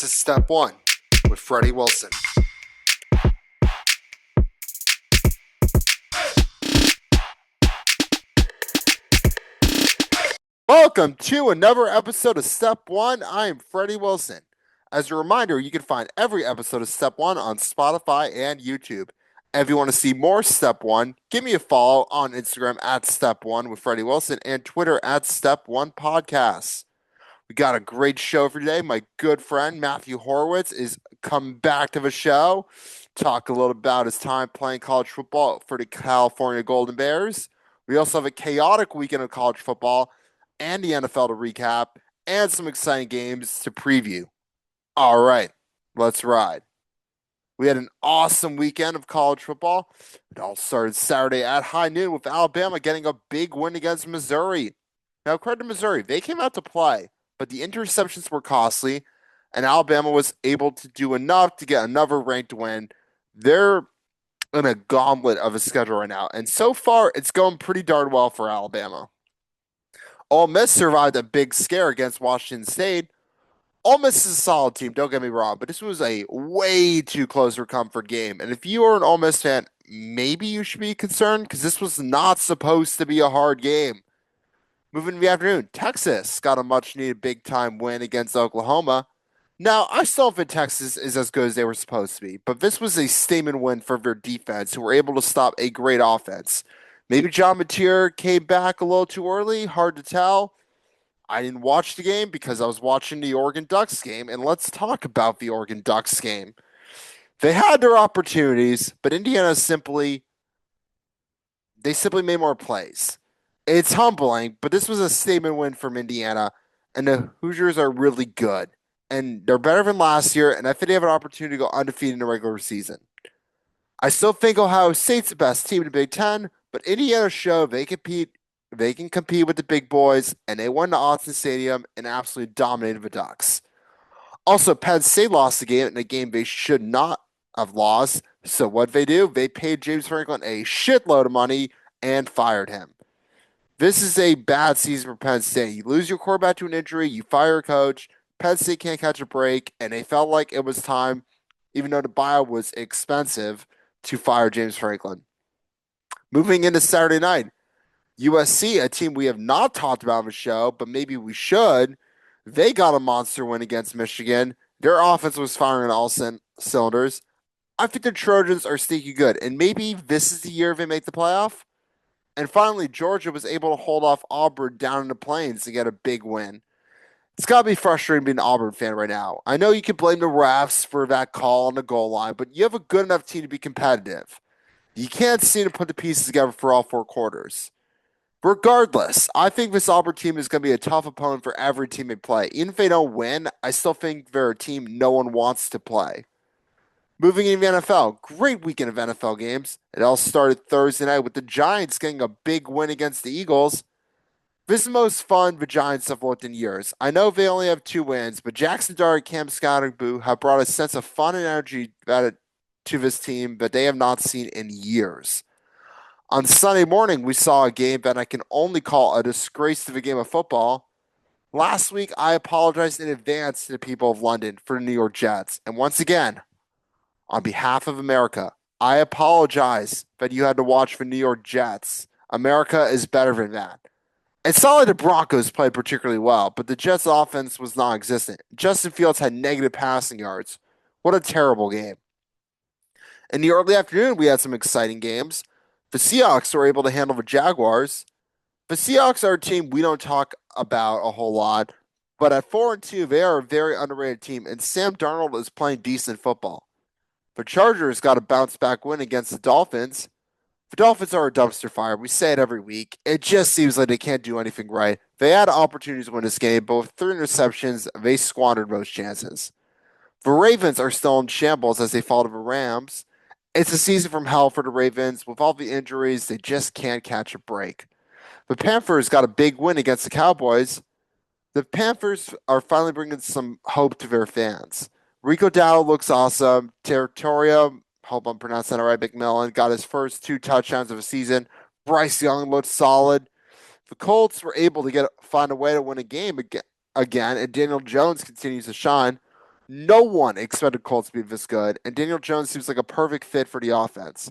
is Step 1 with Freddie Wilson. Welcome to another episode of Step 1. I am Freddie Wilson. As a reminder, you can find every episode of Step 1 on Spotify and YouTube. And if you want to see more Step 1, give me a follow on Instagram at Step 1 with Freddie Wilson and Twitter at Step 1 Podcasts. We got a great show for today. My good friend Matthew Horowitz is come back to the show. Talk a little about his time playing college football for the California Golden Bears. We also have a chaotic weekend of college football and the NFL to recap and some exciting games to preview. All right, let's ride. We had an awesome weekend of college football. It all started Saturday at high noon with Alabama getting a big win against Missouri. Now, credit to Missouri. They came out to play, but the interceptions were costly, and Alabama was able to do enough to get another ranked win. They're in a gauntlet of a schedule right now, and so far, it's going pretty darn well for Alabama. Ole Miss survived a big scare against Washington State. Ole Miss is a solid team, don't get me wrong, but this was a way too close for comfort game. And if you are an Ole Miss fan, maybe you should be concerned because this was not supposed to be a hard game. Moving to the afternoon, Texas got a much-needed big-time win against Oklahoma. Now, I still think Texas is as good as they were supposed to be, but this was a statement win for their defense, who were able to stop a great offense. Maybe John Mateer came back a little too early, hard to tell. I didn't watch the game because I was watching the Oregon Ducks game, and let's talk about the Oregon Ducks game. They had their opportunities, but Indiana simply made more plays. It's humbling, but this was a statement win from Indiana, and the Hoosiers are really good, and they're better than last year, and I think they have an opportunity to go undefeated in the regular season. I still think Ohio State's the best team in the Big Ten, but Indiana showed they can compete with the big boys, and they won the Autzen Stadium and absolutely dominated the Ducks. Also, Penn State lost the game in a game they should not have lost. So what they do? They paid James Franklin a shitload of money and fired him. This is a bad season for Penn State. You lose your quarterback to an injury, you fire a coach, Penn State can't catch a break, and they felt like it was time, even though the buyout was expensive, to fire James Franklin. Moving into Saturday night, USC, a team we have not talked about on the show, but maybe we should. They got a monster win against Michigan. Their offense was firing on all cylinders. I think the Trojans are sneaky good, and maybe this is the year they make the playoff. And finally, Georgia was able to hold off Auburn down in the Plains to get a big win. It's got to be frustrating being an Auburn fan right now. I know you can blame the refs for that call on the goal line, but you have a good enough team to be competitive. You can't seem to put the pieces together for all four quarters. Regardless, I think this Auburn team is going to be a tough opponent for every team they play. Even if they don't win, I still think they're a team no one wants to play. Moving into the NFL, great weekend of NFL games. It all started Thursday night with the Giants getting a big win against the Eagles. This is the most fun the Giants have looked in years. I know they only have 2 wins, but Jackson Dart, Cam Scottingboom have brought a sense of fun and energy to this team that they have not seen in years. On Sunday morning, we saw a game that I can only call a disgrace to the game of football. Last week, I apologized in advance to the people of London for the New York Jets. And once again, on behalf of America, I apologize that you had to watch the New York Jets. America is better than that. It's not like the Broncos played particularly well, but the Jets' offense was non-existent. Justin Fields had negative passing yards. What a terrible game. In the early afternoon, we had some exciting games. The Seahawks were able to handle the Jaguars. The Seahawks are a team we don't talk about a whole lot, but at 4-2, they are a very underrated team, and Sam Darnold is playing decent football. The Chargers got a bounce-back win against the Dolphins. The Dolphins are a dumpster fire. We say it every week. It just seems like they can't do anything right. They had opportunities to win this game, but with 3 interceptions, they squandered those chances. The Ravens are still in shambles as they fall to the Rams. It's a season from hell for the Ravens. With all the injuries, they just can't catch a break. The Panthers got a big win against the Cowboys. The Panthers are finally bringing some hope to their fans. Rico Dowdle looks awesome. Territoria, hope I'm pronouncing that right, McMillan, got his first 2 touchdowns of the season. Bryce Young looked solid. The Colts were able to find a way to win a game again, and Daniel Jones continues to shine. No one expected Colts to be this good, and Daniel Jones seems like a perfect fit for the offense.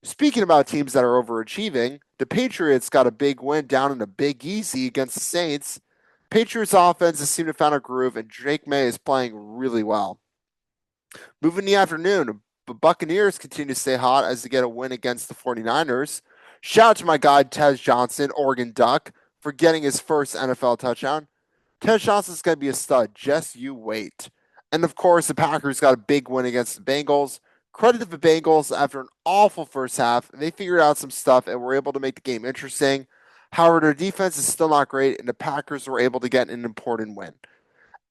Speaking about teams that are overachieving, the Patriots got a big win down in the Big Easy against the Saints. Patriots offense has seemed to find a groove, and Drake May is playing really well. Moving the afternoon, the Buccaneers continue to stay hot as they get a win against the 49ers. Shout out to my guy, Tez Johnson, Oregon Duck, for getting his first NFL touchdown. Tez Johnson's going to be a stud. Just you wait. And of course, the Packers got a big win against the Bengals. Credit to the Bengals after an awful first half. They figured out some stuff and were able to make the game interesting. However, their defense is still not great, and the Packers were able to get an important win.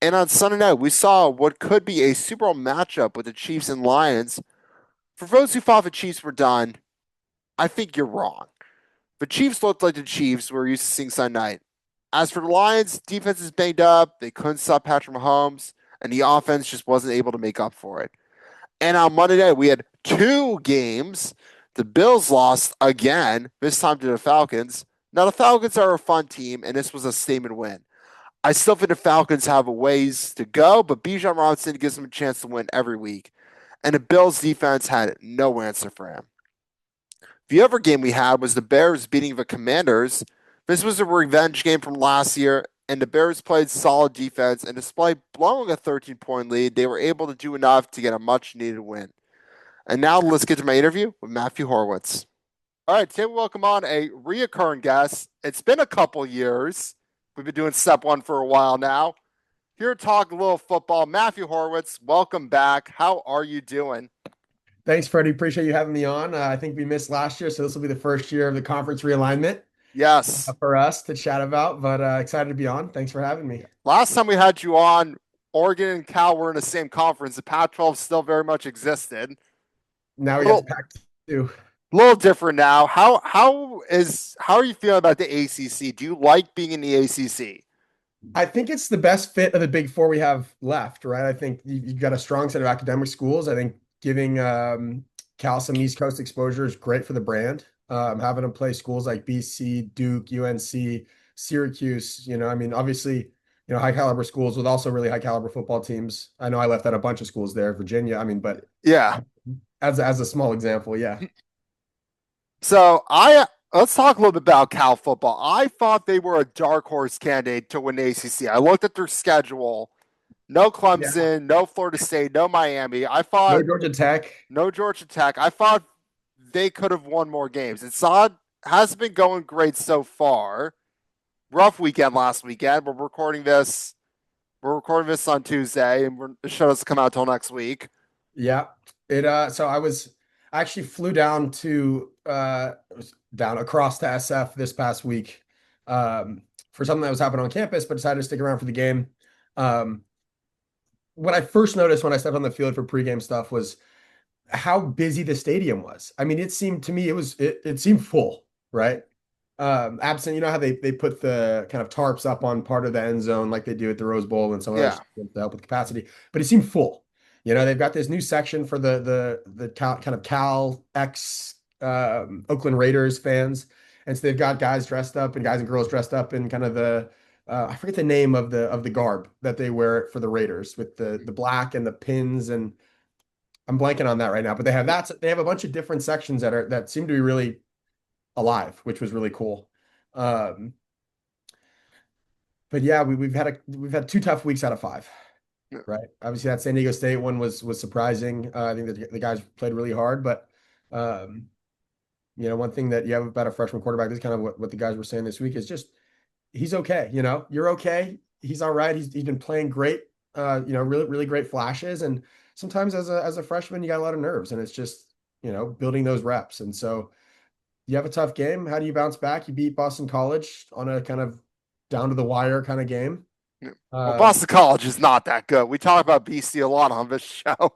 And on Sunday night, we saw what could be a Super Bowl matchup with the Chiefs and Lions. For those who thought the Chiefs were done, I think you're wrong. The Chiefs looked like the Chiefs we're used to seeing Sunday night. As for the Lions, defense is banged up. They couldn't stop Patrick Mahomes, and the offense just wasn't able to make up for it. And on Monday night, we had two games. The Bills lost again, this time to the Falcons. Now, the Falcons are a fun team, and this was a statement win. I still think the Falcons have a ways to go, but Bijan Robinson gives them a chance to win every week. And the Bills defense had no answer for him. The other game we had was the Bears beating the Commanders. This was a revenge game from last year, and the Bears played solid defense, and despite blowing a 13-point lead, they were able to do enough to get a much-needed win. And now let's get to my interview with Matthew Horowitz. All right, today we welcome on a reoccurring guest. It's been a couple years. We've been doing Step One for a while now. Here to talk a little football. Matthew Horowitz, welcome back. How are you doing? Thanks, Freddie. Appreciate you having me on. I think we missed last year, so this will be the first year of the conference realignment Yes. for us to chat about, but excited to be on. Thanks for having me. Last time we had you on, Oregon and Cal were in the same conference. The Pac-12 still very much existed. Now A we get to little, Pac-2. little different now. How are you feeling about the ACC? Do you like being in the ACC? I think it's the best fit of the big four we have left, right? I think you've got a strong set of academic schools. I think giving Cal some East Coast exposure is great for the brand. Having them play schools like BC, Duke, UNC, Syracuse, I mean, obviously, high caliber schools with also really high caliber football teams. I know I left out a bunch of schools there, Virginia. I mean, but Yeah. as a small example, yeah. So let's talk a little bit about Cal football. I thought they were a dark horse candidate to win the ACC. I looked at their schedule. No Yeah. Clemson, no Florida State, no Miami. I No thought Georgia Tech. no Georgia Tech. I thought they could have won more games. It's not hasn't been going great so far. Rough weekend last weekend. We're recording this. We're recording this on Tuesday, and the show doesn't come out till next week. Yeah. So I actually flew down to down across to SF this past week for something that was happening on campus, but decided to stick around for the game. Um, what I first noticed when I stepped on the field for pregame stuff was how busy the stadium was. I mean, it seemed to me it seemed full, right? Absent, you know how they put the kind of tarps up on part of the end zone like they do at the Rose Bowl and some other Yeah. stuff to help with capacity, but it seemed full. They've got this new section for the kind of Cal X Oakland Raiders fans, and so they've got guys dressed up and guys and girls dressed up in kind of the I forget the name of the garb that they wear for the Raiders with the black and the pins, and I'm blanking on that right now, but they have a bunch of different sections that seem to be really alive, which was really cool. Um, but yeah, we've had two tough weeks out of five, right? Obviously, that San Diego State one was surprising. I think that the guys played really hard, but um, one thing that you have about a freshman quarterback, this is kind of what the guys were saying this week, is just he's okay. You're okay. He's all right. He's been playing great. Really really great flashes, and sometimes as a freshman, you got a lot of nerves, and it's just building those reps. And so you have a tough game. How do you bounce back? You beat Boston College on a kind of down to the wire kind of game. Well, Um, Boston College is not that good. We talk about BC a lot on this show.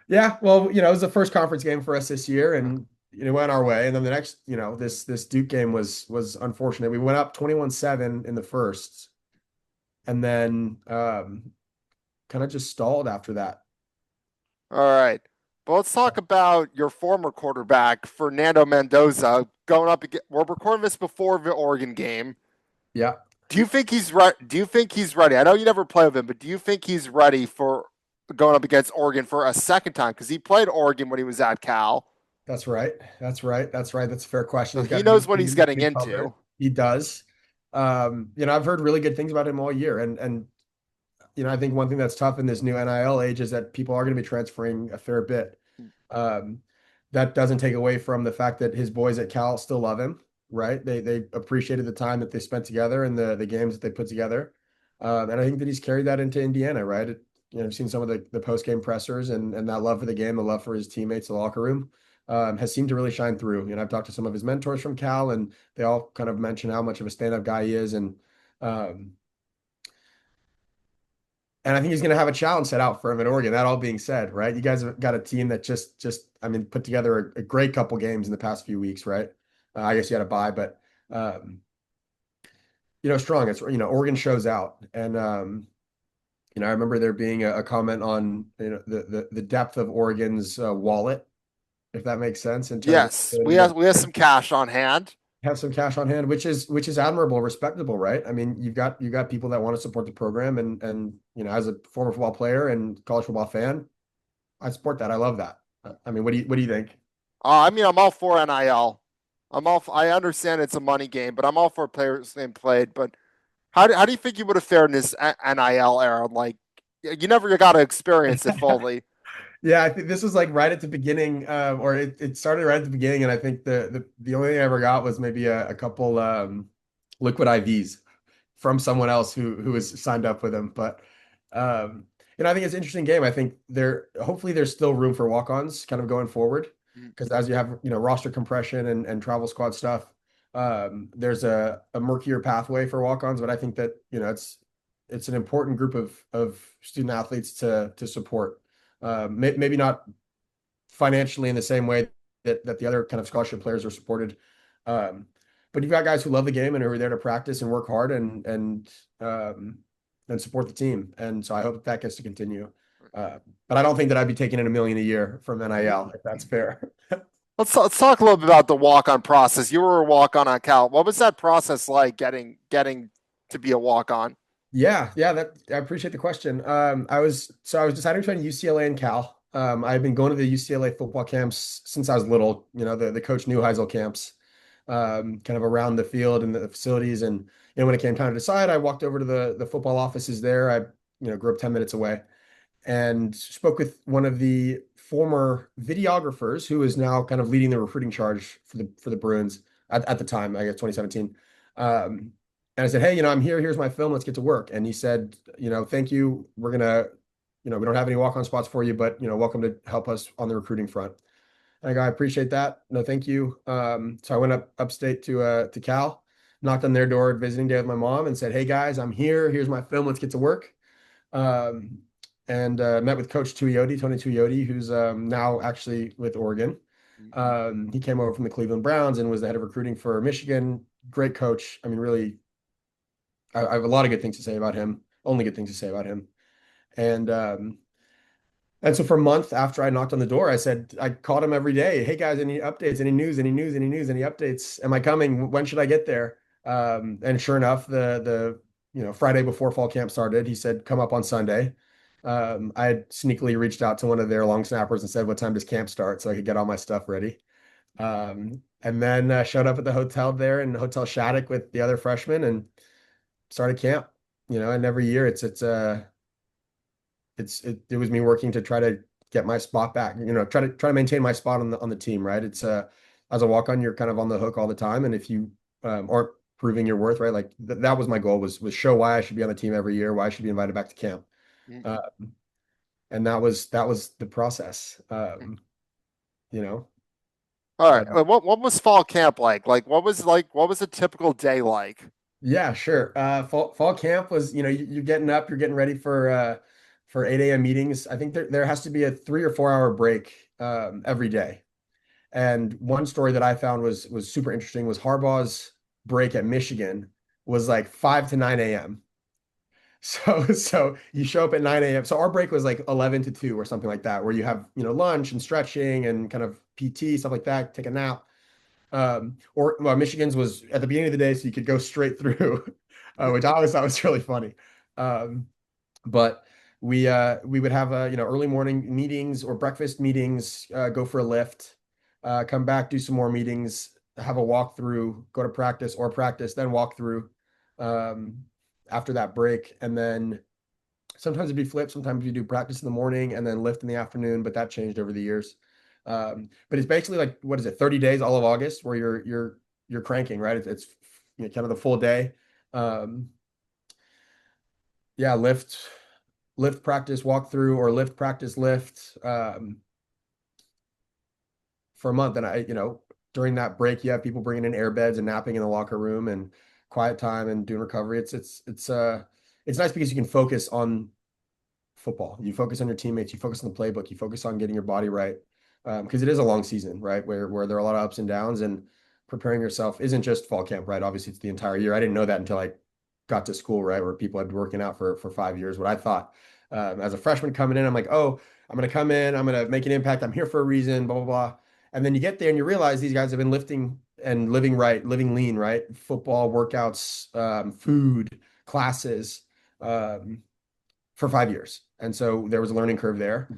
yeah, well, it was the first conference game for us this year, and it went our way. And then the next, this Duke game was unfortunate. We went up 21-7 in the first, and then kind of just stalled after that. All right. But let's talk about your former quarterback, Fernando Mendoza, going up again. We're recording this before the Oregon game. Yeah. Do you think he's right? Do you think he's ready? I know you never play with him, but do you think he's ready for going up against Oregon for a second time? Because he played Oregon when he was at Cal, That's right. That's right. That's right. That's a fair question. so He's he got a new knows what he's team, getting new color. into. He does. I've heard really good things about him all year. And I think one thing that's tough in this new NIL age is that people are going to be transferring a fair bit. Um, that doesn't take away from the fact that his boys at Cal still love him, right? They appreciated the time that they spent together and the games that they put together. And I think that he's carried that into Indiana, right? I've seen some of the post game pressers and that love for the game, the love for his teammates, the locker room, has seemed to really shine through. I've talked to some of his mentors from Cal, and they all kind of mention how much of a stand-up guy he is, um, and I think he's going to have a challenge set out for him in Oregon. That all being said, right? You guys have got a team that I mean, put together a great couple games in the past few weeks, right? I guess you had a bye, but um, strong. It's Oregon shows out, and I remember there being a comment on the depth of Oregon's wallet, if that makes sense, in terms of Yes, we ability have to we have some cash on hand. have some cash on hand, which is admirable, respectable, right? I mean, you've got people that want to support the program, and as a former football player and college football fan, I support that. I love that. I mean, what do you think? I mean, I'm all for NIL. I understand it's a money game, but I'm all for players being played. But how do you think you would have fared in this NIL era? Like, you never got to experience it fully. Yeah, I think this was like right at the beginning, or it started right at the beginning, and I think the only thing I ever got was maybe a couple liquid IVs from someone else who was signed up with him. But I think it's an interesting game. I think hopefully there's still room for walk-ons kind of going forward, because as you have roster compression and travel squad stuff, there's a murkier pathway for walk-ons. But I think that it's an important group of student athletes to support. Maybe not financially in the same way that the other kind of scholarship players are supported. Um, but you've got guys who love the game and who are there to practice and work hard and support the team. And so I hope that gets to continue. But I don't think that I'd be taking in $1 million a year from NIL, if that's fair. Let's talk a little bit about the walk on process. You were a walk on Cal. What was that process like getting to be a walk on? Yeah, that I appreciate the question. I was deciding between UCLA and Cal. I've been going to the UCLA football camps since I was little. The Coach Neuheisel camps, kind of around the field and the facilities. And when it came time to decide, I walked over to the football offices there. I grew up 10 minutes away, and spoke with one of the former videographers who is now kind of leading the recruiting charge for the Bruins at the time, I guess 2017. And I said, hey, I'm here. Here's my film. Let's get to work. And he said, thank you. We're gonna, we don't have any walk-on spots for you, but welcome to help us on the recruiting front. And I go, I appreciate that. No, thank you. So I went upstate to Cal, knocked on their door visiting day with my mom, and said, hey guys, I'm here. Here's my film. Let's get to work. Um, and met with Coach Tony Tuioti, who's now actually with Oregon. He came over from the Cleveland Browns and was the head of recruiting for Michigan. Great coach. I mean, really, I have a lot of good things to say about him. Only good things to say about him. And so for a month after I knocked on the door, I called him every day. Hey guys, any updates? Any news? Any news? Any news? Any updates? Am I coming? When should I get there? And sure enough, the Friday before fall camp started, he said, come up on Sunday. I had sneakily reached out to one of their long snappers and said, what time does camp start? So I could get all my stuff ready. And then showed up at the hotel there in Hotel Shattuck with the other freshmen and started camp. And every year it was me working to try to get my spot back, try to maintain my spot on the team, right? It's as a walk-on, you're kind of on the hook all the time. And if you aren't proving your worth, right? Like that was my goal, was show why I should be on the team every year, why I should be invited back to camp. Mm-hmm. Uh, and that was the process. You know, All right. but What was fall camp like? What was a typical day like? yeah, sure. Fall camp was, you're getting up, you're getting ready for 8 a.m. meetings. I think there has to be a 3 or 4 hour break every day. And one story that I found was super interesting was Harbaugh's break at Michigan was like 5 to 9 a.m. So you show up at 9 a.m. So our break was like 11 to 2 or something like that, where you have, lunch and stretching and kind of PT, stuff like that, take a nap. Or well, Michigan's was at the beginning of the day, so you could go straight through. which I always thought was really funny. Um, but we would have early morning meetings or breakfast meetings, go for a lift, come back, do some more meetings, have a walkthrough, go to practice or practice, then walk through um, after that break, and then sometimes it'd be flipped. Sometimes you do practice in the morning and then lift in the afternoon, but that changed over the years. But it's basically like, what is it, 30 days, all of August, where you're cranking, right? It's kind of the full day. Um, yeah, lift practice walk through or lift practice lift for a month. And during that break, you have people bringing in air beds and napping in the locker room and quiet time and doing recovery. It's nice because you can focus on football. You focus on your teammates, you focus on the playbook, you focus on getting your body right. Because it is a long season, right? Where there are a lot of ups and downs, and preparing yourself isn't just fall camp, right? Obviously, it's the entire year. I didn't know that until I got to school, right? Where people had been working out for 5 years. What I thought as a freshman coming in, I'm like, oh, I'm going to come in, I'm going to make an impact. I'm here for a reason, blah, blah, blah. And then you get there and you realize these guys have been lifting and living right, living lean, right? Football, workouts, food, classes, for 5 years. And so there was a learning curve there.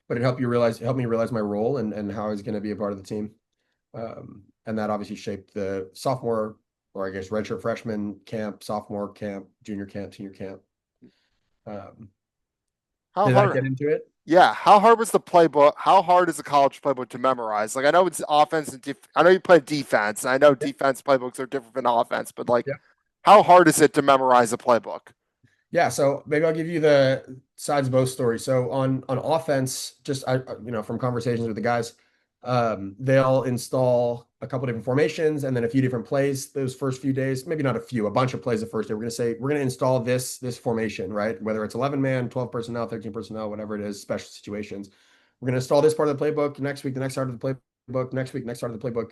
But it helped me realize my role and how I was going to be a part of the team. And that obviously shaped the sophomore, or I guess redshirt freshman camp, sophomore camp, junior camp, senior camp. Um, How did that hard? get into it? Yeah, how hard was the playbook? How hard is the college playbook to memorize? Like I know it's offense and I know you play defense, and I know Yeah. defense playbooks are different than offense, but like Yeah. how hard is it to memorize a playbook? Yeah, so maybe I'll give you the sides of both stories. So on offense, just from conversations with the guys, they'll install a couple different formations and then a few different plays those first few days. Maybe not a few, a bunch of plays the first day. We're going to say we're going to install this formation, right? Whether it's 11 man, 12 personnel, 13 personnel, whatever it is, special situations. We're going to install this part of the playbook next week, the next part of the playbook, next week, next part of the playbook.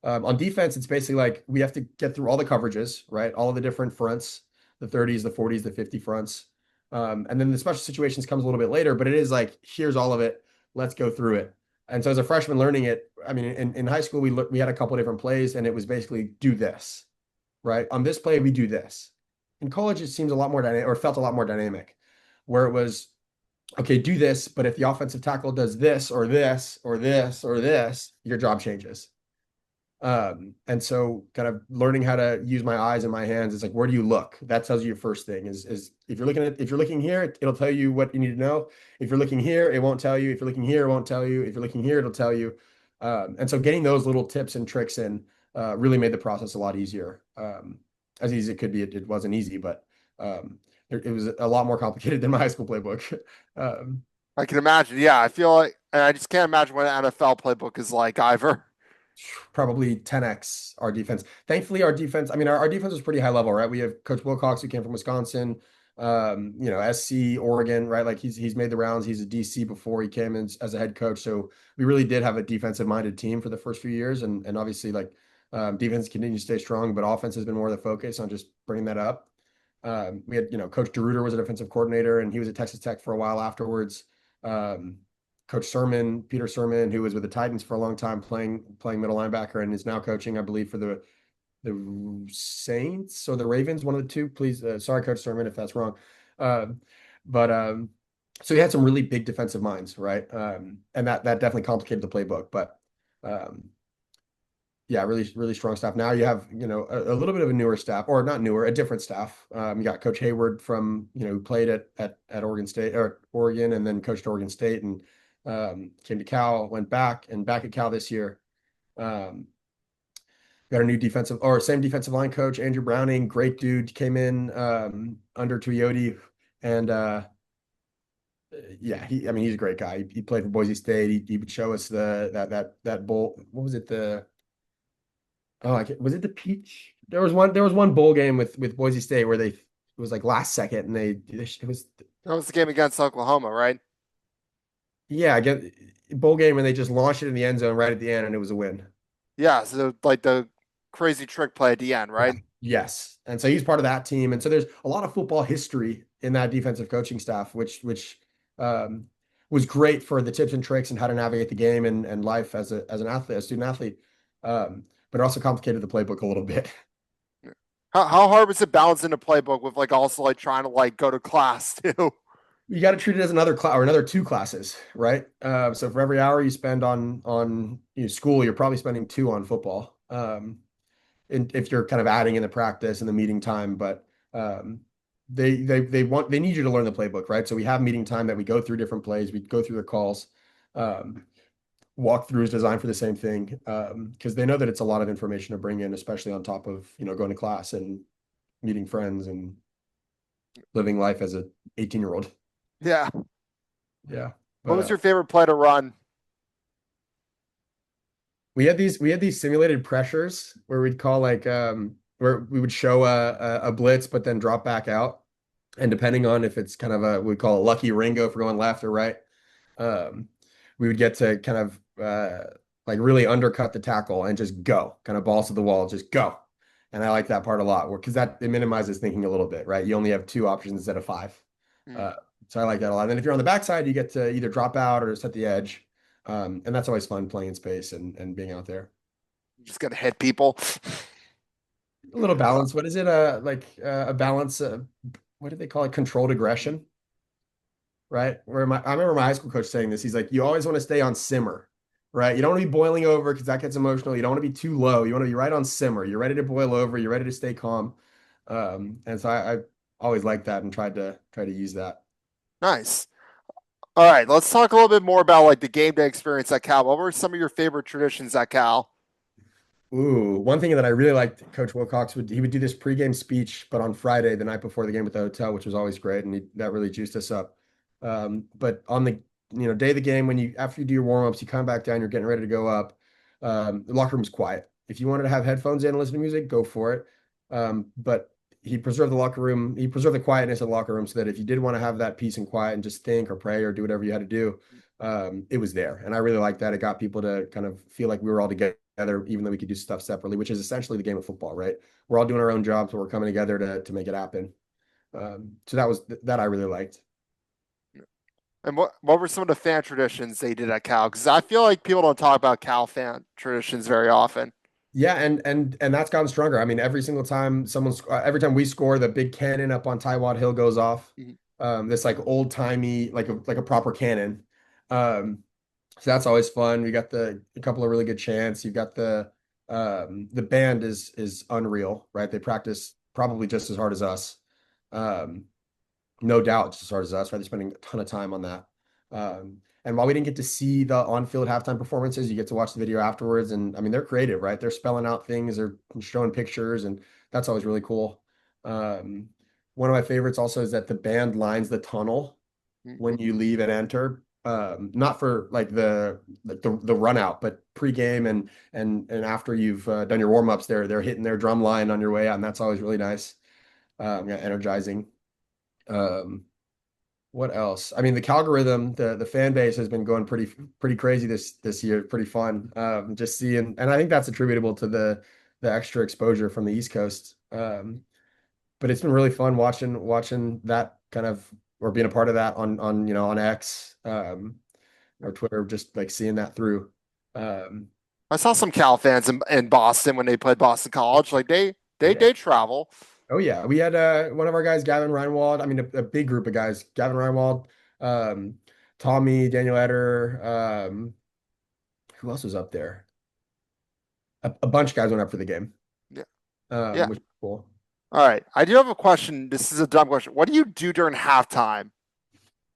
On defense, it's basically like we have to get through all the coverages, right? All of the different fronts, the 30s, the 40s, the 50 fronts. And then the special situations comes a little bit later, but it is like, here's all of it. Let's go through it. And so as a freshman learning it, I mean, in high school, we had a couple of different plays and it was basically do this, right? On this play, we do this. In college, it seems a lot more dynamic or felt a lot more dynamic where it was, okay, do this, but if the offensive tackle does this or this or this or this, your job changes. And so kind of learning how to use my eyes and my hands is like, where do you look? That tells you your first thing is if you're looking here, it'll tell you what you need to know. If you're looking here, it won't tell you. If you're looking here, it won't tell you. If you're looking here, it'll tell you. And so getting those little tips and tricks in really made the process a lot easier. As easy as it could be, it wasn't easy, but it was a lot more complicated than my high school playbook. Um, I can imagine. Yeah, I feel like, and I just can't imagine what an NFL playbook is like either. Probably 10x our defense. Thankfully, our defense, I mean, our defense was pretty high level, right? We have Coach Wilcox who came from Wisconsin, SC, Oregon, right? Like he's made the rounds. He's a DC before he came in as a head coach. So we really did have a defensive minded team for the first few years. And obviously, like defense continues to stay strong, but offense has been more of the focus on just bringing that up. We had, Coach DeRuiter was a defensive coordinator and he was at Texas Tech for a while afterwards. Um, Coach Sermon, Peter Sermon, who was with the Titans for a long time, playing middle linebacker, and is now coaching, I believe, for the Saints or the Ravens, one of the two. Please, sorry, Coach Sermon, if that's wrong. Um, but so he had some really big defensive minds, right? And that definitely complicated the playbook. But um, yeah, really, really strong staff. Now you have, a little bit of a newer staff, or not newer, a different staff. You got Coach Hayward from, who played at Oregon State or Oregon and then coached Oregon State and came to Cal, went back and back at Cal this year. Um, got a new same defensive line coach, Andrew Browning, great dude, came in under Tuioti and yeah, I mean, he's a great guy. He played for Boise State. He would show us that bowl. What was it? Was it the Peach? There was one bowl game with Boise State where it was like last second and it was That was the game against Oklahoma, right? yeah, I get bowl game and they just launched it in the end zone right at the end and it was a win. Yeah, so like the crazy trick play at the end, Yeah. right? Yes. And so he's part of that team. And so there's a lot of football history in that defensive coaching staff, which um, was great for the tips and tricks and how to navigate the game and life as an athlete, a student athlete. But it also complicated the playbook a little bit. How hard was it balancing the playbook with like also like trying to like go to class too? You got to treat it as another class or another two classes, right? So for every hour you spend on school, you're probably spending two on football. And if you're kind of adding in the practice and the meeting time, but um, they need you to learn the playbook, right? So we have meeting time that we go through different plays, we go through the calls. Um, Walkthrough is designed for the same thing because they know that it's a lot of information to bring in, especially on top of going to class and meeting friends and living life as a 18-year-old. Yeah. Yeah, What but was your favorite play to run? we had these simulated pressures where we'd call like where we would show a blitz but then drop back out, and depending on if it's kind of a we call it lucky Ringo for going left or right, um, we would get to kind of like really undercut the tackle and just go, kind of balls to the wall, just go. And I like that part a lot, because that it minimizes thinking a little bit, right? You only have two options instead of five. Hmm. Uh, so I like that a lot. And then if you're on the backside, you get to either drop out or set the edge. And that's always fun playing in space and being out there. Just gonna hit people. A little balance. What is it? Like a balance. What do they call it? Controlled aggression, right? I remember my high school coach saying this. He's like, you always want to stay on simmer, right? You don't want to be boiling over because that gets emotional. You don't want to be too low. You want to be right on simmer. You're ready to boil over. You're ready to stay calm. And so I always liked that and tried to use that. Nice. All right, let's talk a little bit more about like the game day experience at Cal. What were some of your favorite traditions at Cal? Ooh, one thing that I really liked, Coach Wilcox would do this pregame speech, but on Friday, the night before the game at the hotel, which was always great, and that really juiced us up. But on the day of the game, when you after you do your warm-ups, you come back down, you're getting ready to go up. The locker room's quiet. If you wanted to have headphones in and listen to music, go for it. But he preserved the locker room, he preserved the quietness of the locker room so that if you did want to have that peace and quiet and just think or pray or do whatever you had to do, it was there. And I really liked that. It got people to kind of feel like we were all together, even though we could do stuff separately, which is essentially the game of football, right? We're all doing our own jobs, but we're coming together to make it happen. So that I really liked. And what were some of the fan traditions they did at Cal? Because I feel like people don't talk about Cal fan traditions very often. Yeah, and that's gotten stronger. I mean, every time we score, the big cannon up on Tywad Hill goes off. Mhm. This like old timey, like a proper cannon. Um, So that's always fun. We got a couple of really good chants. You've got the band is unreal, right? They practice probably just as hard as us. Um, no doubt just as hard as us, right? They're spending a ton of time on that. And while we didn't get to see the on-field halftime performances, you get to watch the video afterwards. And I mean, they're creative, right? They're spelling out things, they're showing pictures, and that's always really cool. Um, One of my favorites also is that the band lines the tunnel Mhm. when you leave and enter. Not for like the run out, but pregame and after you've done your warm ups, they're hitting their drum line on your way out, and that's always really nice. Yeah, energizing. Um, what else? I mean, the Calgorithm, the fan base has been going pretty crazy this year. Pretty fun. Just seeing, and I think that's attributable to the extra exposure from the East Coast. But it's been really fun watching that kind of or being a part of that on X or Twitter, just like seeing that through. Um, I saw some Cal fans in Boston when they played Boston College. Like yeah. they travel. Oh yeah. We had one of our guys, Gavin Reinwald. I mean, a big group of guys. Gavin Reinwald, um, Tommy, Daniel Eder, who else was up there? A bunch of guys went up for the game, Yeah. Yeah. which is cool. All right. I do have a question. This is a dumb question. What do you do during halftime?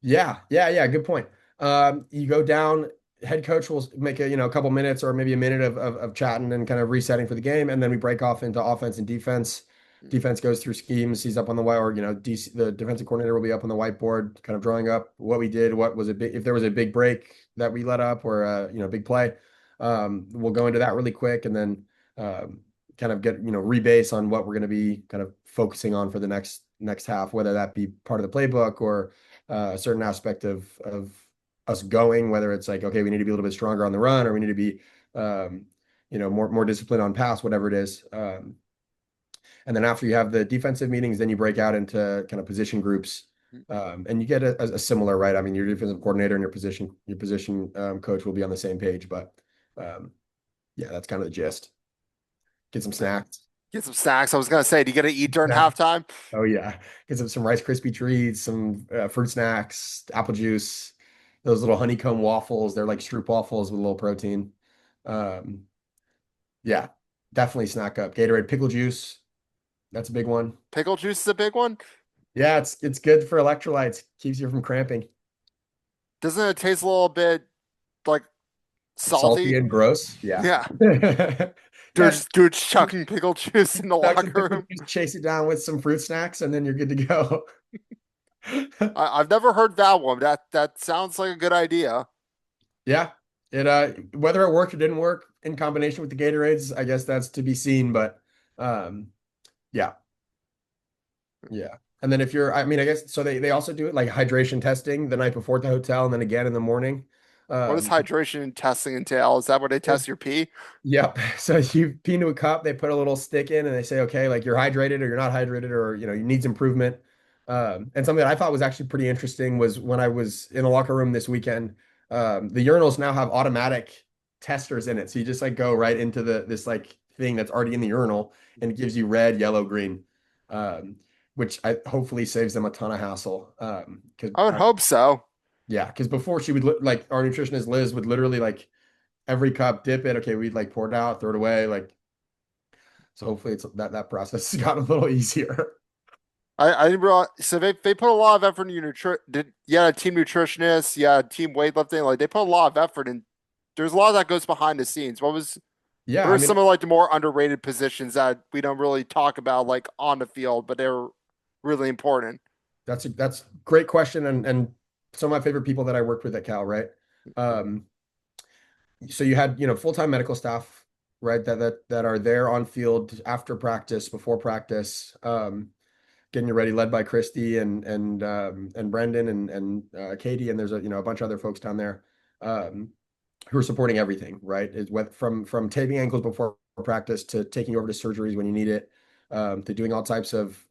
Yeah. Good point. You go down, head coach will make a couple minutes or maybe a minute of chatting and kind of resetting for the game, and then we break off into offense and defense. Defense goes through schemes. He's up on the white, or DC, the defensive coordinator will be up on the whiteboard, kind of drawing up what we did, what was a big, if there was a big break that we let up or big play. We'll go into that really quick, and then kind of get rebase on what we're going to be kind of focusing on for the next half, whether that be part of the playbook or a certain aspect of us going, whether it's like, okay, we need to be a little bit stronger on the run, or we need to be, more disciplined on pass, whatever it is. And then after you have the defensive meetings, then you break out into kind of position groups, and you get a similar, right? I mean, your defensive coordinator and your position coach will be on the same page, but yeah, that's kind of the gist. Get some snacks. Get some snacks. I was gonna say, do you get to eat during Yeah. halftime? Oh yeah, get some Rice Krispie treats, some fruit snacks, apple juice, those little honeycomb waffles. They're like Stroop waffles with a little protein. Um, yeah, definitely snack up. Gatorade pickle juice, that's a big one. Pickle juice is a big one. Yeah, it's good for electrolytes. Keeps you from cramping. Doesn't it taste a little bit like Salty salty? and gross. Yeah. Yeah. Yeah, Dude's chucking pickle juice in the chuck some locker pickle room. juice, chase it down with some fruit snacks, and then you're good to go. I've never heard that one. That sounds like a good idea. Yeah. It whether it worked or didn't work in combination with the Gatorades, I guess that's to be seen. But um, yeah, yeah. And then if you're, I mean, I guess so they also do it like hydration testing the night before at the hotel and then again in the morning. What does Um, hydration testing entail? Is that where they test your pee? Yep. So you pee into a cup, they put a little stick in and they say, okay, like you're hydrated or you're not hydrated or you needs improvement. And something that I thought was actually pretty interesting was when I was in the locker room this weekend, the urinals now have automatic testers in it. So you just like go right into this like thing that's already in the urinal and it gives you red, yellow, green. Which I hopefully saves them a ton of hassle. Because I would hope so. yeah, because before she would like our nutritionist Liz would literally like every cup, dip it. Okay, we'd like pour it out, throw it away. Like, so hopefully it's that process has gotten a little easier. I didn't realize, so they put a lot of effort in your did yeah, a team nutritionist, yeah, team weightlifting, like they put a lot of effort in. There's a lot that goes behind the scenes. Yeah, What I are mean, some of like the more underrated positions that we don't really talk about like on the field, but they're really important? that's a great question, and some of my favorite people that I worked with at Cal, right? Um, so you had, full-time medical staff, right, that are there on field after practice, before practice, getting you ready, led by Christy and Brendan and Katie, and there's a bunch of other folks down there. Um, who are supporting everything, right? Is what from taping ankles before practice to taking you over to surgeries when you need it, to doing all types of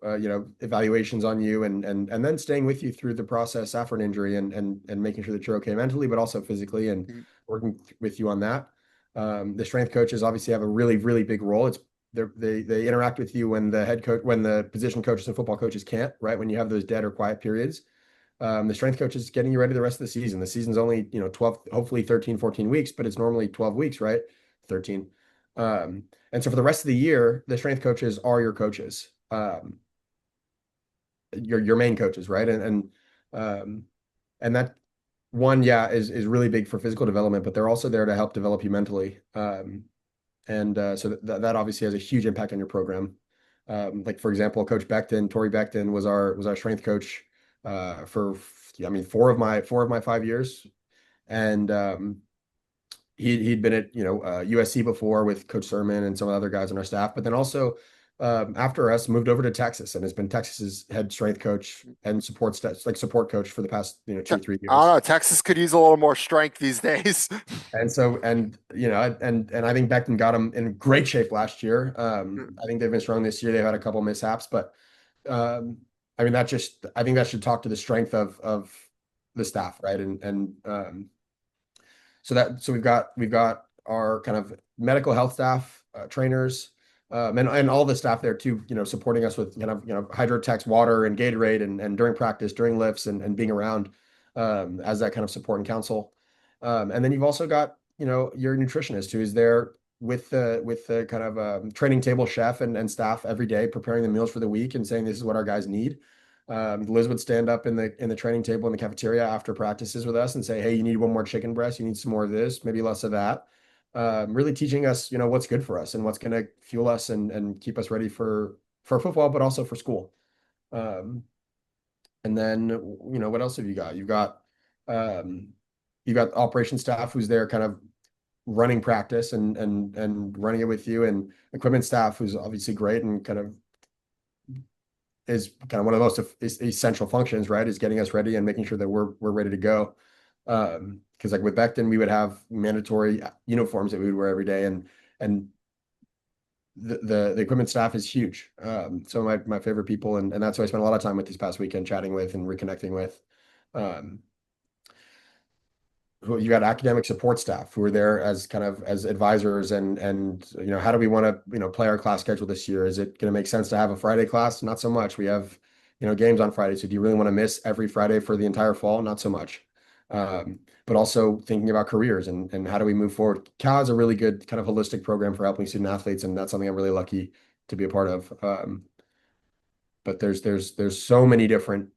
evaluations on you and then staying with you through the process after an injury and making sure that you're okay mentally, but also physically and Mhm. working with you on that. The strength coaches obviously have a really, really big role. They interact with you when the head coach, when the position coaches and football coaches can't, right? When you have those dead or quiet periods. The strength coach is getting you ready the rest of the season. The season's only, 12, hopefully 13, 14 weeks, but it's normally 12 weeks, right? 13. And so for the rest of the year, the strength coaches are your coaches, your main coaches, right? Um, and that one, yeah, is really big for physical development, but they're also there to help develop you mentally. So that obviously has a huge impact on your program. Like for example, Coach Beckton, Tori Beckton was our strength coach for I mean 4 of my 5 years, and he'd been at USC before with Coach Sermon and some other guys on our staff, but then also after us moved over to Texas and has been Texas's head strength coach and support coach for the past Te- 2-3 I don't years. know. Texas could use a little more strength these days. And I think Beckton got him in great shape last year. I think they've been strong this year. They've had a couple mishaps, but um, I mean I think that should talk to the strength of the staff, right? So we've got our kind of medical health staff, trainers, and all the staff there too, supporting us with kind of hydrotex water and Gatorade and during practice, during lifts, and being around as that kind of support and counsel. And then you've also got your nutritionist who is there with the kind of training table chef and staff every day, preparing the meals for the week and saying this is what our guys need. Liz would stand up in the training table in the cafeteria after practices with us and say, "Hey, you need one more chicken breast. You need some more of this, maybe less of that." Really teaching us, what's good for us and what's going to fuel us and keep us ready for football, but also for school. Um, and then, what else have you got? Um, you've got operations staff who's there, kind of running practice and running it with you, and equipment staff who's obviously great and kind of is kind of one of the most essential functions, right? Is getting us ready and making sure that we're ready to go. Because like with Becton, we would have mandatory uniforms that we would wear every day, and the equipment staff is huge. Some of my favorite people, and that's who I spent a lot of time with this past weekend, chatting with and reconnecting with. Um, who you got academic support staff who are there as kind of as advisors and how do we want to play our class schedule this year? Is it going to make sense to have a Friday class? Not so much. We have games on Friday, so do you really want to miss every Friday for the entire fall? Not so much. But also thinking about careers and how do we move forward. Cal has a really good kind of holistic program for helping student athletes, and that's something I'm really lucky to be a part of. But there's so many different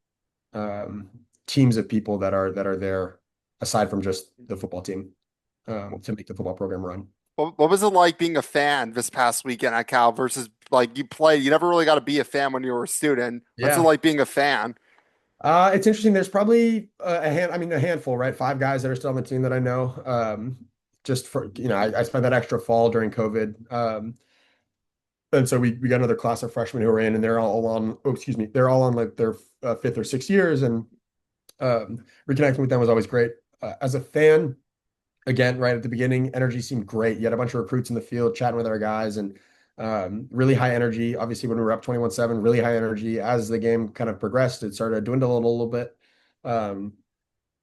um, teams of people that are there aside from just the football team to make the football program run. What was it like being a fan this past weekend at Cal versus like you played? You never really got to be a fan when you were a student. What's it Yeah. like being a fan? It's interesting. There's probably I mean, a handful, right? Five guys that are still on the team that I know. Just for, I spent that extra fall during COVID. And so we got another class of freshmen who are in, and they're all on, oh, excuse me, they're all on like their fifth or sixth years, and reconnecting with them was always great. As a fan, again, right at the beginning, energy seemed great. You had a bunch of recruits in the field chatting with our guys and really high energy. Obviously, when we were up 21-7, really high energy. As the game kind of progressed, it started to dwindle a little bit. Um,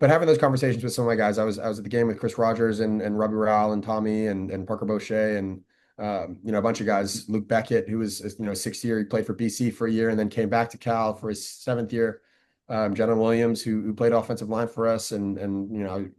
but having those conversations with some of my guys, I was at the game with Chris Rogers and Robbie Rowell and Tommy and Parker Bochet and a bunch of guys. Luke Beckett, who was sixth year, he played for BC for a year and then came back to Cal for his seventh year. Jenna Williams, who played offensive line for us, and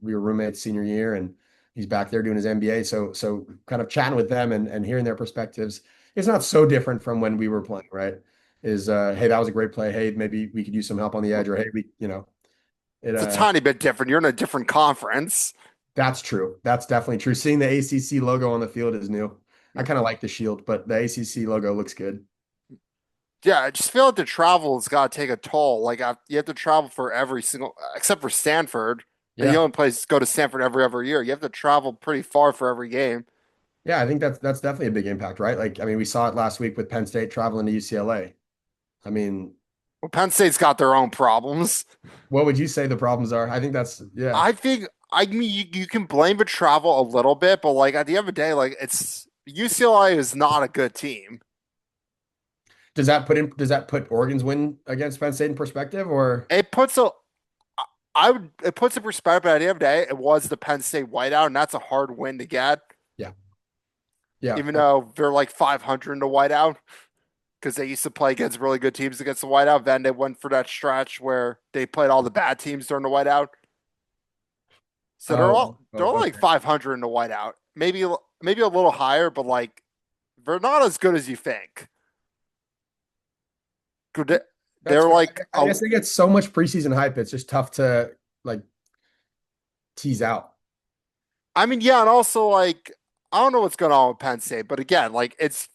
we were roommates senior year, and he's back there doing his MBA. So kind of chatting with them and hearing their perspectives, it's not so different from when we were playing, right? Is hey, that was a great play. Hey, maybe we could use some help on the edge, or hey, it It's a tiny bit different. You're in a different conference. that's true. That's definitely true. Seeing the ACC logo on the field is new. I Mm. kind of like the shield, but the ACC logo looks good. Yeah, I just feel like the travel has got to take a toll. Like you have to travel for every single, except for Stanford, and you Yeah. only place go to Stanford every year. You have to travel pretty far for every game. Yeah, I think that's definitely a big impact, right? Like, I mean, we saw it last week with Penn State traveling to UCLA. I mean, Well, Penn State's got their own problems. what would you say the problems are? I think yeah. I think I mean you can blame the travel a little bit, but like at the end of the day, like it's UCLA is not a good team. Does that put Oregon's win against Penn State in perspective or It puts a I would it puts in perspective, but at the end of the day, it was the Penn State whiteout, and that's a hard win to get, yeah. Yeah. even though they're like 500 in the whiteout because they used to play against really good teams against the whiteout. Then they went for that stretch where they played all the bad teams during the whiteout. So they're all like Okay. 500 in the whiteout, maybe a little higher, but like they're not as good as you think. That's They're fair. like I guess they get so much preseason hype, it's just tough to like tease out. I mean, yeah, and also like I don't know what's going on with Penn State, but again, like it's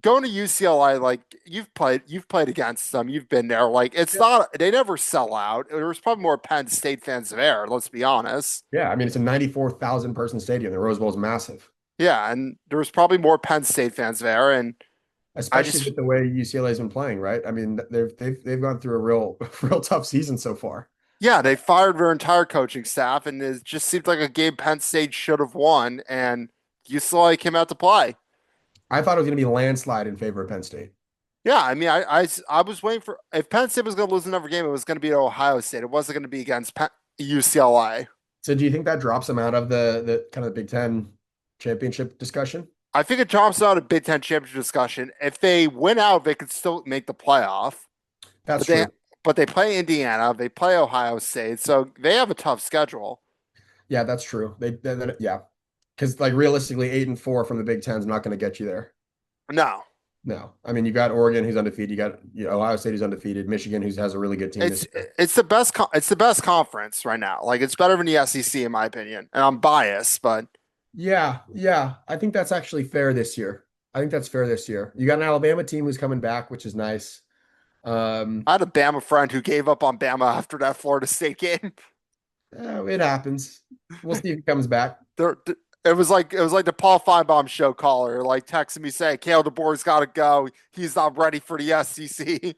going to UCLA. Like you've played against them, you've been there. Like it's Yeah. not they never sell out. There was probably more Penn State fans there. Let's be honest. Yeah, I mean it's a 94,000 person stadium. The Rose Bowl is massive, Yeah, and there was probably more Penn State fans there, and I especially just with the way UCLA's been playing, right? I mean, they've gone through a real real tough season so far. yeah, they fired their entire coaching staff, and it just seemed like a game Penn State should have won, and UCLA came out to play. I thought it was going to be a landslide in favor of Penn State. Yeah, I mean, I was waiting for if Penn State was going to lose another game, it was going to be Ohio State. It wasn't going to be against UCLA. So do you think that drops them out of the kind of Big Ten championship discussion? I think it drops out of Big Ten championship discussion. If they win out, they could still make the playoff. That's But they true. but they play Indiana, they play Ohio State, so they have a tough schedule. Yeah, that's true. Yeah, because like realistically, 8-4 from the Big Ten is not going to get you there. No, No, I mean you got Oregon who's undefeated, you got Ohio State who's undefeated, Michigan who has a really good team this it's year. it's the best conference right now. Like it's better than the SEC in my opinion, and I'm biased, but Yeah, yeah, I think that's actually fair this year. I think that's fair this year. You got an Alabama team who's coming back, which is nice. Um, I had a Bama friend who gave up on Bama after that Florida State game. it happens. We'll see if he comes back. There, it was like the Paul Feinbaum show caller, like texting me saying, "Kale DeBoer's got to go. He's not ready for the SEC."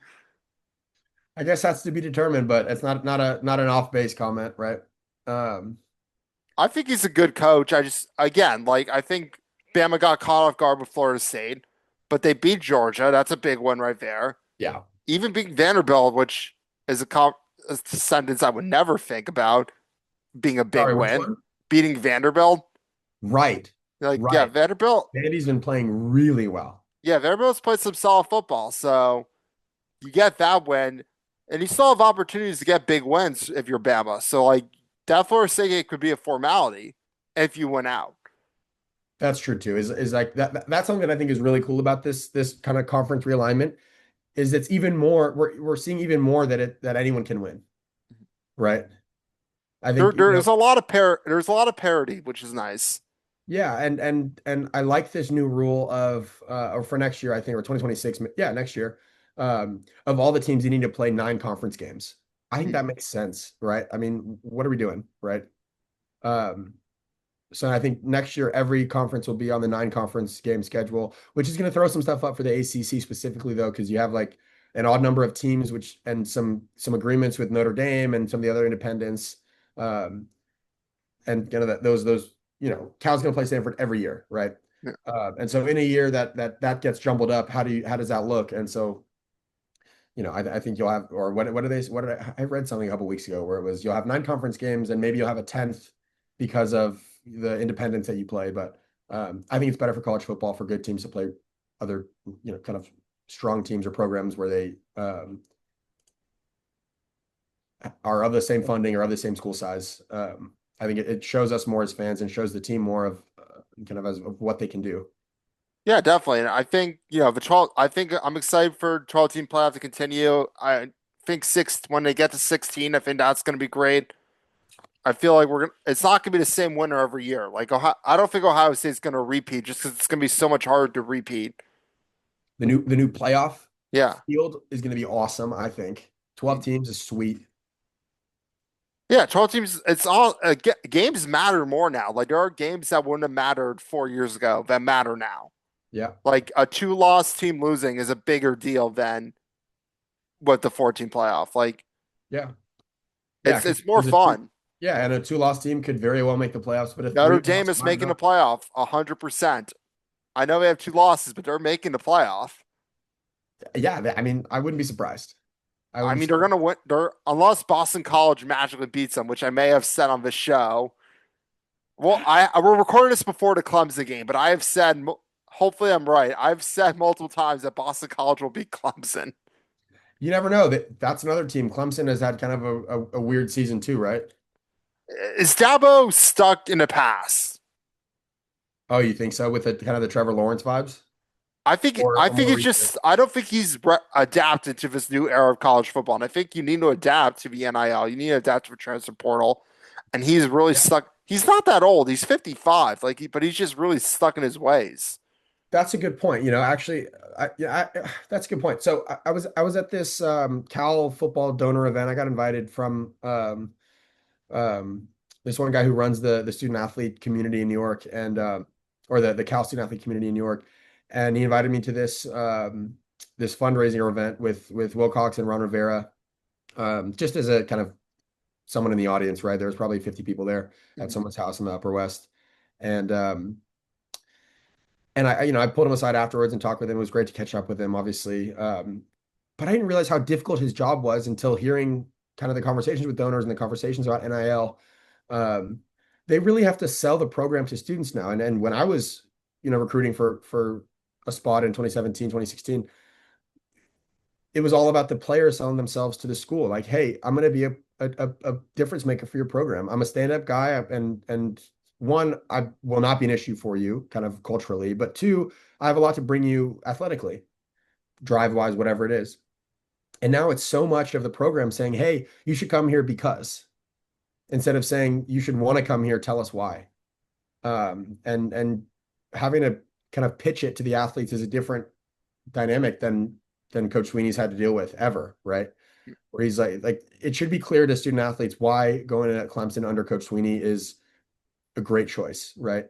I guess that's to be determined, but it's not an off base comment, right? Um, I think he's a good coach. I just again, like I think Bama got caught off guard with Florida State, but they beat Georgia. That's a big one right there. yeah. Even beating Vanderbilt, which is a sentence I would never think about being a big Sorry, which win. one? beating Vanderbilt. Right. Like, yeah, Right. Vanderbilt, Vandy's been playing really well. yeah, Vanderbilt's played some solid football. So you get that win, and you still have opportunities to get big wins if you're Bama. So like that Florida State game could be a formality if you win out. That's true too. Is like that's something that I think is really cool about this kind of conference realignment is it's even more we're seeing even more that anyone can win, right? I There, think there's a lot of there's a lot of parity, which is nice. yeah, and I like this new rule of or for next year I think or 2026 yeah, next year of all the teams you need to play 9 conference games. I think Mhm. that makes sense, right? I mean, what are we doing, right? Um So I think next year every conference will be on the 9 conference game schedule, which is going to throw some stuff up for the ACC specifically though, because you have like an odd number of teams, which and some agreements with Notre Dame and some of the other independents, um, and kind of those Cal's going to play Stanford every year, right? Yeah. And so in a year that gets jumbled up, how does that look? And so I think you'll have, or what do they, what did I read something a couple weeks ago where it was you'll have 9 conference games and maybe you'll have a 10th because of the independence that you play. But I think it's better for college football for good teams to play other, kind of strong teams or programs where they are of the same funding or of the same school size. I think it shows us more as fans and shows the team more of kind of as of what they can do. Yeah, definitely. And I think, the 12, I think I'm excited for 12 team playoff to continue. I think when they get to 16, I think that's going to be great. I feel like it's not going to be the same winner every year. Like, I don't think Ohio State's going to repeat just because it's going to be so much harder to repeat. The new playoff Yeah. field is going to be awesome. I think 12 teams is sweet. Yeah, 12 teams, it's all games matter more now. Like, there are games that wouldn't have mattered 4 years ago that matter now. Yeah. Like, a two-loss team losing is a bigger deal than with the 14 playoff. Like, Yeah. Yeah, it's more because fun. yeah, and a two-loss team could very well make the playoffs, but a Notre three-loss Dame is might making the not. playoff 100%. I know they have two losses, but they're making the playoff. Yeah, I mean, I wouldn't be surprised. I I wouldn't be mean, they're surprised. gonna win. They're unless Boston College magically beats them, which I may have said on this show. Well, we're recording this before the Clemson game, but I have said, hopefully, I'm right. I've said multiple times that Boston College will beat Clemson. You never know. That's another team. Clemson has had kind of a weird season too, right? Is Dabo stuck in the past? Oh, you think so with the kind of the Trevor Lawrence vibes, I think or I or think more it's recent? just I don't think he's adapted to this new era of college football, and I think you need to adapt to the NIL. You need to adapt to the transfer portal, and he's really Yeah, stuck. He's not that old. He's 55, but he's just really stuck in his ways. that's a good point. Actually, that's a good point. So I was at this Cal football donor event. I got invited from um, this one guy who runs the student athlete community in New York and or the Cal student athlete community in New York, and he invited me to this fundraising event with Will Cox and Ron Rivera, just as a kind of someone in the audience, right? There was probably 50 people there at Mhm. someone's house in the Upper West, and I pulled him aside afterwards and talked with him. It was great to catch up with him, obviously. But I didn't realize how difficult his job was until hearing kind of the conversations with donors and the conversations about NIL. Um, they really have to sell the program to students now. And when I was, recruiting for a spot in 2017, 2016, it was all about the players selling themselves to the school. Like, hey, I'm going to be a difference maker for your program. I'm a stand-up guy, and one, I will not be an issue for you, kind of culturally, but two, I have a lot to bring you athletically, drive-wise, whatever it is. And now it's so much of the program saying, hey, you should come here because instead of saying you should want to come here, tell us why. And having to kind of pitch it to the athletes is a different dynamic than Coach Sweeney's had to deal with ever, right? Where he's like it should be clear to student athletes why going in at Clemson under Coach Sweeney is a great choice, right?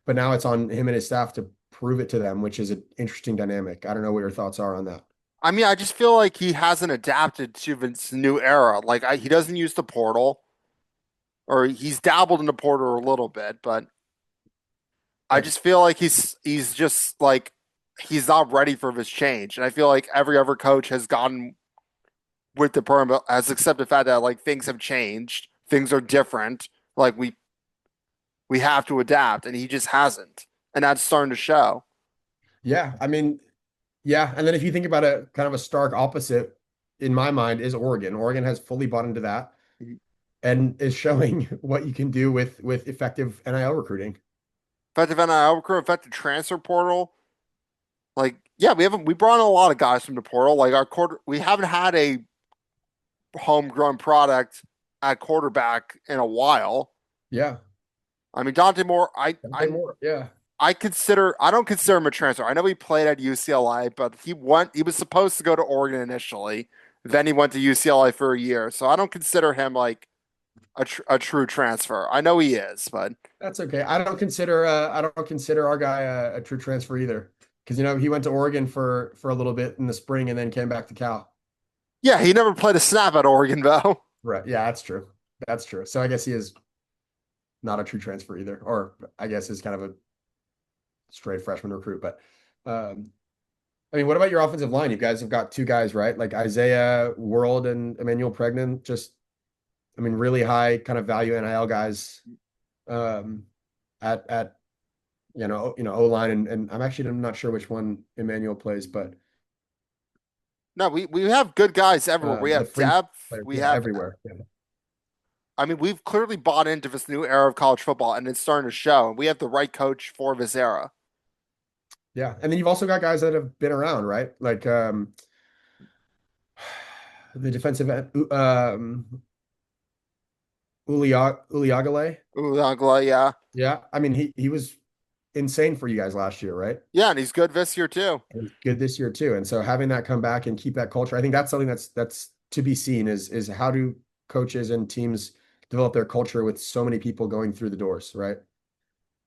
But now it's on him and his staff to prove it to them, which is an interesting dynamic. I don't know what your thoughts are on that. I mean, I just feel like he hasn't adapted to this new era. Like, he doesn't use the portal, or he's dabbled in the portal a little bit, but I Yep. just feel like he's just like he's not ready for this change. And I feel like every other coach has gotten with the program has accepted the fact that like things have changed, things are different. Like we have to adapt, and he just hasn't, and that's starting to show. Yeah, I mean, yeah. And then if you think about it, kind of a stark opposite in my mind is Oregon. Oregon has fully bought into that and is showing what you can do with effective NIL recruiting. Effective NIL recruit, effective transfer portal. Like, yeah, we brought in a lot of guys from the portal. Like we haven't had a homegrown product at quarterback in a while. Yeah. I mean, Dante Moore, Something more. Yeah. I don't consider him a transfer. I know he played at UCLA, but he was supposed to go to Oregon initially. Then he went to UCLA for a year. So I don't consider him like a true transfer. I know he is, but That's okay. I don't consider our guy a true transfer either. Because he went to Oregon for a little bit in the spring and then came back to Cal. yeah, he never played a snap at Oregon though. Right. Yeah, that's true. That's true. So I guess he is not a true transfer either. Or I guess is kind of a straight freshman recruit. But I mean, what about your offensive line? You guys have got two guys, right? Like Isaiah World and Emmanuel Pregnan, just I mean, really high kind of value NIL guys um at O line and I'm not sure which one Emmanuel plays, but No, we have good guys everywhere. We the have fringe depth. players, We yeah, have everywhere. Yeah. I mean, we've clearly bought into this new era of college football, and it's starting to show. And we have the right coach for this era. Yeah. And then you've also got guys that have been around, right? Like the defensive end, Uliagale. Ulanglais, yeah, Yeah. I mean, he was insane for you guys last year, right? yeah, and he's good this year too. And he's good this year too. And so having that come back and keep that culture, I think that's something that's to be seen is how do coaches and teams develop their culture with so many people going through the doors, right?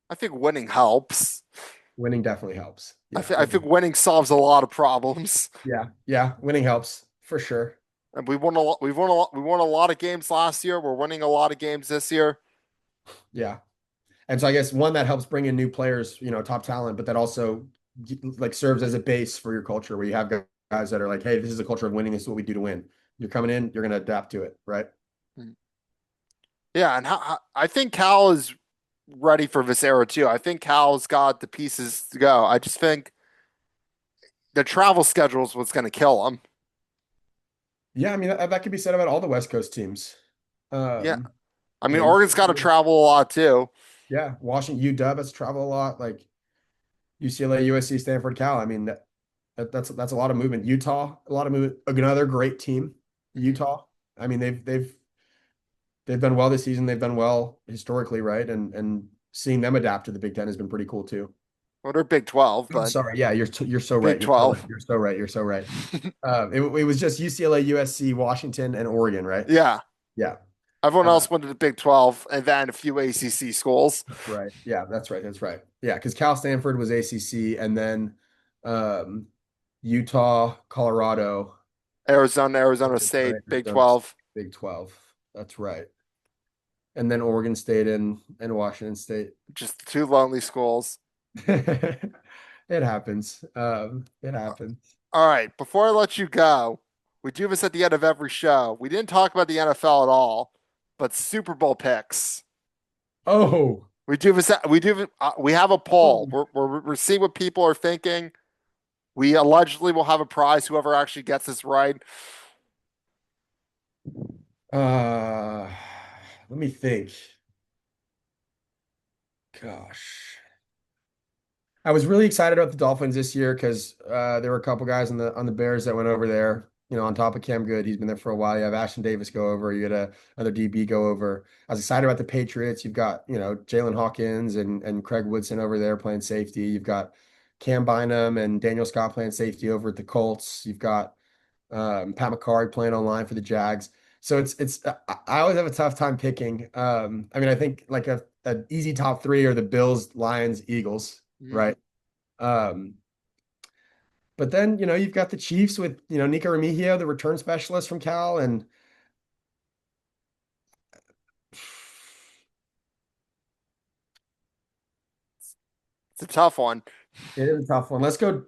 I think winning helps. Winning definitely helps. Yeah, I think winning solves a lot of problems. yeah, winning helps for sure. And we won a lot. We won a lot of games last year. We're winning a lot of games this year. Yeah. And so I guess one that helps bring in new players, top talent, but that also like serves as a base for your culture where you have guys that are like, hey, this is a culture of winning. This is what we do to win. You're coming in, you're going to adapt to it, right? Yeah, and I think Cal is ready for this era too. I think Cal's got the pieces to go. I just think the travel schedule is what's going to kill him. Yeah, I mean that could be said about all the West Coast teams. Yeah, Um, I you mean know, Oregon's got to travel a lot too. yeah, Washington, UW has traveled a lot, like UCLA, USC, Stanford, Cal. I mean that's a lot of movement. Utah, a lot of movement. Another great team, Utah. I mean they've done well this season. They've done well historically, right? And seeing them adapt to the Big Ten has been pretty cool too. Well, they're Big 12, I'm but sorry. Yeah, you're so right. Big You're so right. 12. You're so right. You're so right. It was just UCLA, USC, Washington, and Oregon, right? Yeah, Yeah. everyone Uh, else went to the Big 12 and then a few ACC schools. that's right. Yeah, that's right. That's right. Yeah, because Cal Stanford was ACC, and then um, Utah, Colorado, Arizona State, right? Big Arizona 12. Big 12. That's right. And then Oregon State and Washington State. Just two lonely schools. It happens. It happens. All right, before I let you go, we do this at the end of every show. We didn't talk about the NFL at all, but Super Bowl picks. Oh, We do this. We have a poll. We're seeing what people are thinking. We allegedly will have a prize. Whoever actually gets this right. uh, let me think. Gosh. I was really excited about the Dolphins this year because there were a couple guys on the Bears that went over there. On top of Cam Good, he's been there for a while. You have Ashton Davis go over. You had another DB go over. I was excited about the Patriots. You've got Jalen Hawkins and Craig Woodson over there playing safety. You've got Cam Bynum and Daniel Scott playing safety over at the Colts. You've got Pat McCarry playing online for the Jags. So I always have a tough time picking. I mean, I think like an easy top three are the Bills, Lions, Eagles, Mhm. right? Um, but then you've got the Chiefs with Nico Remigio, the return specialist from Cal, and It's a tough one. it is a tough one. Let's go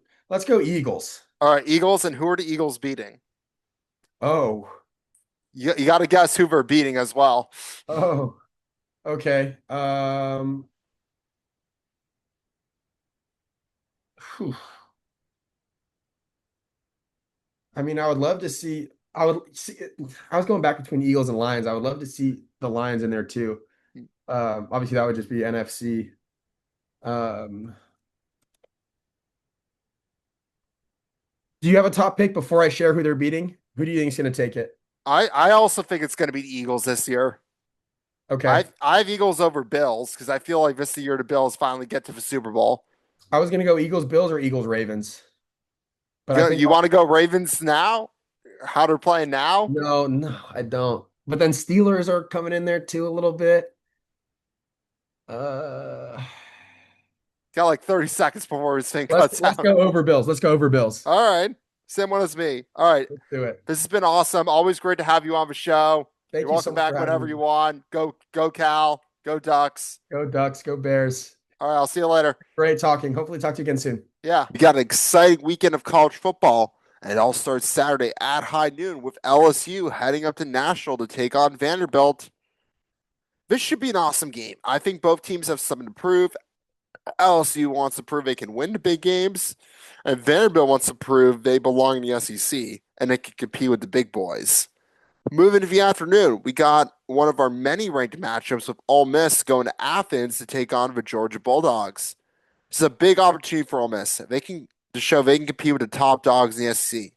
Eagles. All right, Eagles, and who are the Eagles beating? Oh, You got to guess who they're beating as well. oh. Okay. Whew. I mean, I would love to see. I would see. I was going back between Eagles and Lions. I would love to see the Lions in there too. Obviously, that would just be NFC. Um, do you have a top pick before I share who they're beating? Who do you think is going to take it? I also think it's going to be the Eagles this year. Okay. I have Eagles over Bills because I feel like this is the year the Bills finally get to the Super Bowl. I was going to go Eagles Bills or Eagles Ravens, but I think You want to go Ravens now? How they're playing now? no, no, I don't. But then Steelers are coming in there too a little bit. Uh, Got like 30 seconds before his thing let's cuts let's out. go over Bills. Let's go over Bills. All right. Same one as me. All right. Let's do it. This has been awesome. Always great to have you on the show. You're Thank you so welcome much for back having whenever me. you want. Go Cal. Go Ducks. Go Ducks, go Bears. All right. I'll see you later. Great talking. Hopefully talk to you again soon. Yeah. We got an exciting weekend of college football. And it all starts Saturday at high noon with LSU heading up to Nashville to take on Vanderbilt. This should be an awesome game. I think both teams have something to prove. LSU wants to prove they can win the big games, and Vanderbilt wants to prove they belong in the SEC and they can compete with the big boys. Moving to the afternoon, we got one of our many ranked matchups with Ole Miss going to Athens to take on the Georgia Bulldogs. This is a big opportunity for Ole Miss. They can to show they can compete with the top dogs in the SEC.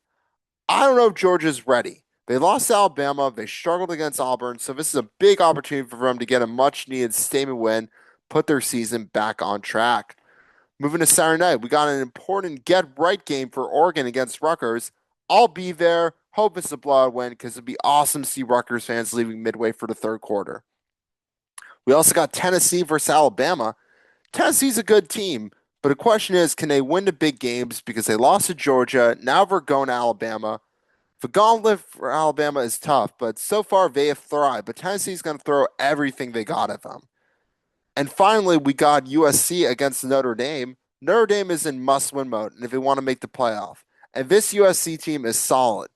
I don't know if Georgia's ready. They lost to Alabama. They struggled against Auburn. So this is a big opportunity for them to get a much needed statement win, put their season back on track. Moving to Saturday night, we got an important get right game for Oregon against Rutgers. I'll be there. Hope it's a blowout win because it'd be awesome to see Rutgers fans leaving midway for the third quarter. We also got Tennessee versus Alabama. Tennessee's a good team, but the question is, can they win the big games because they lost to Georgia? Now we're going to Alabama. The gauntlet for Alabama is tough, but so far they have thrived. But Tennessee's going to throw everything they got at them. And finally, we got USC against Notre Dame. Notre Dame is in must-win mode, and if they want to make the playoff, and this USC team is solid.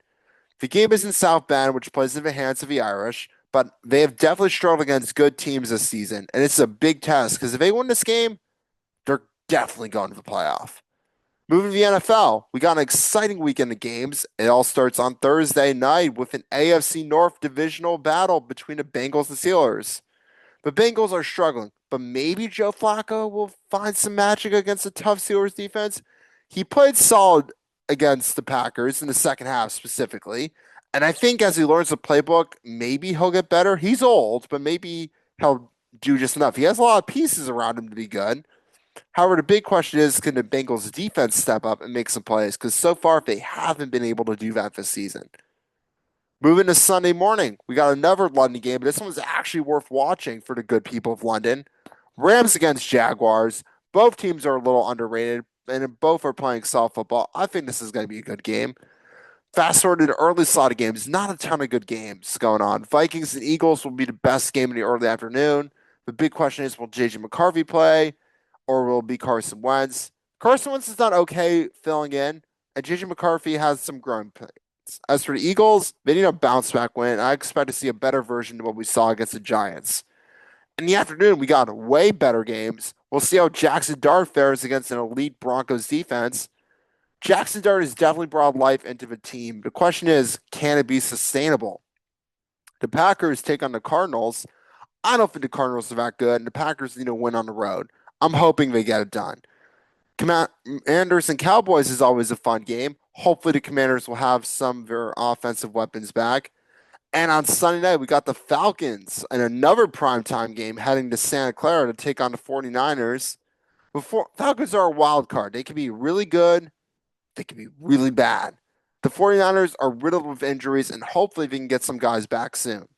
The game is in South Bend, which plays in the hands of the Irish, but they have definitely struggled against good teams this season, and it's a big test because if they win this game, they're definitely going to the playoff. Moving to the NFL, we got an exciting weekend of games. It all starts on Thursday night with an AFC North divisional battle between the Bengals and Steelers. The Bengals are struggling, but maybe Joe Flacco will find some magic against a tough Steelers defense. He played solid against the Packers in the second half specifically. And I think as he learns the playbook, maybe he'll get better. He's old, but maybe he'll do just enough. He has a lot of pieces around him to be good. However, the big question is, can the Bengals defense step up and make some plays? Because so far, they haven't been able to do that this season. Moving to Sunday morning, we got another London game, but this one's actually worth watching for the good people of London. Rams against Jaguars. Both teams are a little underrated, and both are playing soft football. I think this is going to be a good game. Fast forward to the early slot of games, not a ton of good games going on. Vikings and Eagles will be the best game in the early afternoon. The big question is, will J.J. McCarthy play, or will it be Carson Wentz? Carson Wentz is done okay filling in, and J.J. McCarthy has some growing pains. As for the Eagles, they need a bounce back win. I expect to see a better version of what we saw against the Giants. In the afternoon, we got way better games. We'll see how Jackson Dart fares against an elite Broncos defense. Jackson Dart has definitely brought life into the team. The question is, can it be sustainable? The Packers take on the Cardinals. I don't think the Cardinals are that good, and the Packers need to win on the road. I'm hoping they get it done. Commanders and Cowboys is always a fun game. Hopefully, the Commanders will have some of their offensive weapons back. And on Sunday night, we got the Falcons in another primetime game heading to Santa Clara to take on the 49ers. Falcons are a wild card. They can be really good, they can be really bad. The 49ers are riddled with injuries, and hopefully, they can get some guys back soon.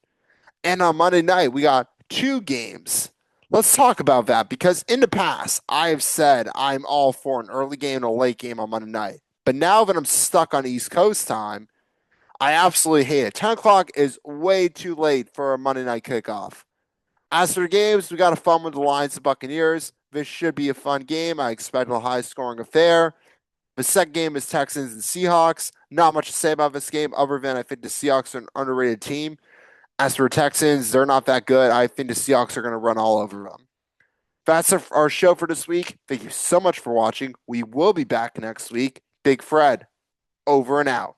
And on Monday night, we got two games. Let's talk about that because in the past, I have said I'm all for an early game and a late game on Monday night. But now that I'm stuck on East Coast time, I absolutely hate it. 10 o'clock is way too late for a Monday night kickoff. As for the games, we got a fun with the Lions and Buccaneers. This should be a fun game. I expect a high scoring affair. The second game is Texans and Seahawks. Not much to say about this game other than I think the Seahawks are an underrated team. As for Texans, they're not that good. I think the Seahawks are going to run all over them. That's our show for this week. Thank you so much for watching. We will be back next week. Big Fred, over and out.